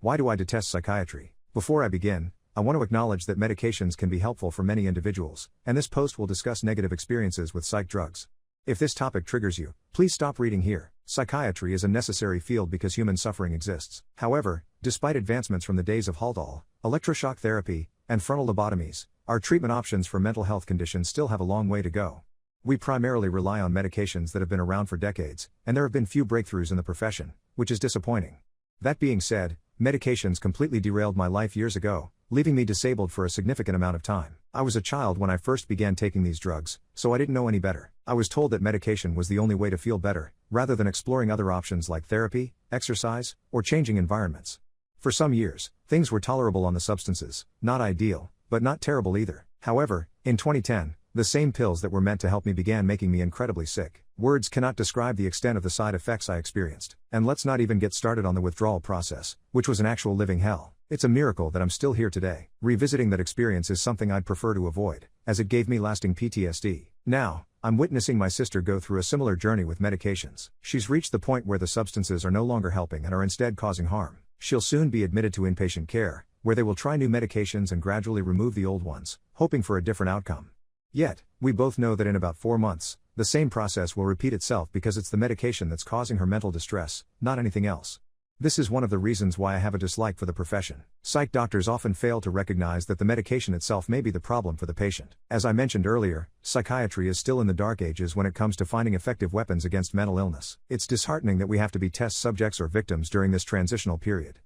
Why do I detest psychiatry? Before I begin, I want to acknowledge that medications can be helpful for many individuals, and this post will discuss negative experiences with psych drugs. If this topic triggers you, please stop reading here. Psychiatry is a necessary field because human suffering exists. However, despite advancements from the days of Haldol, electroshock therapy, and frontal lobotomies, our treatment options for mental health conditions still have a long way to go. We primarily rely on medications that have been around for decades, and there have been few breakthroughs in the profession, which is disappointing. That being said, medications completely derailed my life years ago, leaving me disabled for a significant amount of time. I was a child when I first began taking these drugs, so I didn't know any better. I was told that medication was the only way to feel better, rather than exploring other options like therapy, exercise, or changing environments. For some years, things were tolerable on the substances, not ideal, but not terrible either. However, in 2010, the same pills that were meant to help me began making me incredibly sick. Words cannot describe the extent of the side effects I experienced. And let's not even get started on the withdrawal process, which was an actual living hell. It's a miracle that I'm still here today. Revisiting that experience is something I'd prefer to avoid, as it gave me lasting PTSD. Now, I'm witnessing my sister go through a similar journey with medications. She's reached the point where the substances are no longer helping and are instead causing harm. She'll soon be admitted to inpatient care, where they will try new medications and gradually remove the old ones, hoping for a different outcome. Yet, we both know that in about 4 months, the same process will repeat itself because it's the medication that's causing her mental distress, not anything else. This is one of the reasons why I have a dislike for the profession. Psych doctors often fail to recognize that the medication itself may be the problem for the patient. As I mentioned earlier, psychiatry is still in the dark ages when it comes to finding effective weapons against mental illness. It's disheartening that we have to be test subjects or victims during this transitional period.